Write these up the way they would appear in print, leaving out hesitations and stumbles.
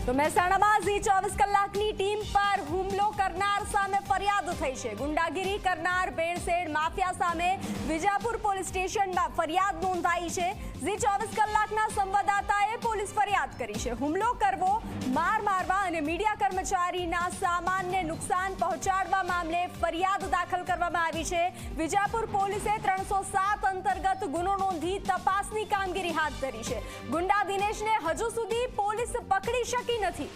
તો મહેસાણામાં ઝી 24 કલાકની ટીમ પર હુમલો કરનાર સામે ફરિયાદ થઈ છે। ગુંડાગીરી કરનાર ભેળસેળ માફિયા સામે વિજાપુર પોલીસ સ્ટેશનમાં ફરિયાદ નોંધાઈ છે। ઝી 24 કલાકના સંવાદદાતાએ પોલીસ ફરિયાદ કરી છે। હુમલો કરવો, માર મારવા અને મીડિયા કર્મચારીના સામાનને નુકસાન પહોંચાડવા મામલે ફરિયાદ દાખલ કરવામાં આવી છે। વિજાપુર પોલીસે 307 અંતર્ગત ગુનો નોંધી તપાસની કામગીરી હાથ ધરી છે। ગુંડા દિનેશને હજુ સુધી પોલીસ પકડી શકી નથી।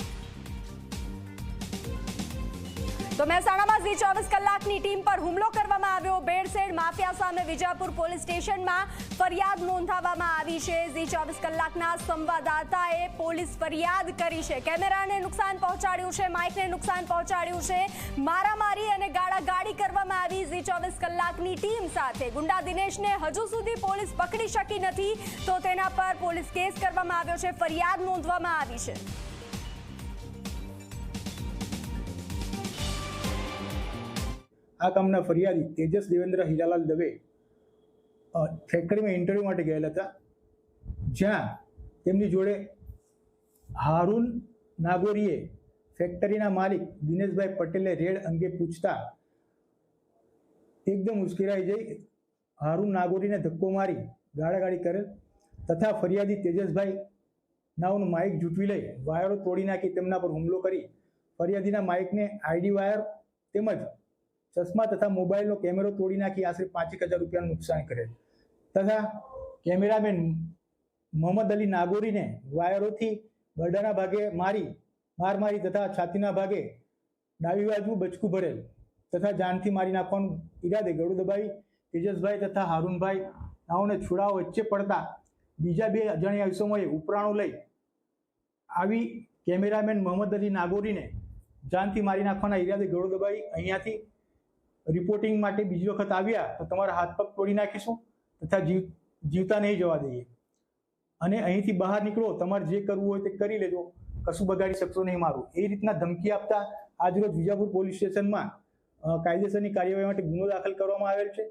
તો મહેસાણામાં ઝી 24 કલાકની ટીમ પર હુમલો કરવામાં આવ્યો। ભેળસેળ માફિયા સામે વિજાપુર પોલીસ સ્ટેશનમાં ફરિયાદ નોંધાવવામાં આવી છે। ઝી 24 કલાકના સંવાદદાતાએ પોલીસ ફરિયાદ કરી છે। કેમેરાને નુકસાન પહોંચાડ્યું છે, માઇકને નુકસાન પહોંચાડ્યું છે, મારામારી અને ગાળાગાળી કરવામાં આવી ઝી 24 કલાકની ટીમ સાથે। ગુંડા દિનેશને હજુ સુધી પોલીસ પકડી શકી નથી, તો તેના પર પોલીસ કેસ કરવામાં આવ્યો છે, ફરિયાદ નોંધવામાં આવી છે। આ કામના ફરિયાદી તેજસ દેવેન્દ્ર હીરાલાલ દવે ફેક્ટરીમાં ઇન્ટરવ્યૂ માટે ગયેલા હતા, જ્યાં તેમની જોડે હારૂન નાગોરીએ ફેક્ટરીના માલિક દિનેશભાઈ પટેલે રેડ અંગે પૂછતા એકદમ ઉશ્કેરાઈ જઈ હારૂન નાગોરીને ધક્કો મારી ગાળાગાળી કરેલ તથા ફરિયાદી તેજસભાઈ નાઓનું માઇક ઝૂંટવી લઈ વાયરો તોડી નાખી તેમના પર હુમલો કરી ફરિયાદીના માઇકને આઈડી વાયર તેમજ ચશ્મા તથા મોબાઈલનો કેમેરો તોડી નાખી આશરે 5,000 રૂપિયાનું નુકસાન કરેલ તથા કેમેરામેન મોહમ્મદ અલી નાગોરીને વાયરોથી ગરડાના ભાગે માર મારી તથા છાતીના ભાગે ડાબી બાજુ બચકું ભરેલ તથા જાનથી મારી નાખવાનું ઈરાદે ગળું દબાવી તેજસભાઈ તથા હારૂનભાઈ નાઓને છોડાવ વચ્ચે પડતા બીજા 2 અજાણ્યા ઇસમોએ ઉપરાણું લઈ આવી કેમેરામેન મોહમ્મદ અલી નાગોરીને જાનથી મારી નાખવાના ઈરાદે ગળું દબાવી અહીંયાથી રિપોર્ટિંગ માટે બીજી વખત આવ્યા તો તમારા હાથ પગ તોડી નાખીશું તથા જીવતા નહીં જવા દઈએ અને અહીંથી બહાર નીકળો, તમારે જે કરવું હોય તે કરી લેજો, કશું બગાડી શકશો નહીં મારું, એ રીતના ધમકી આપતા આજરોજ વિજાપુર પોલીસ સ્ટેશનમાં કાયદેસરની કાર્યવાહી માટે ગુનો દાખલ કરવામાં આવેલ છે।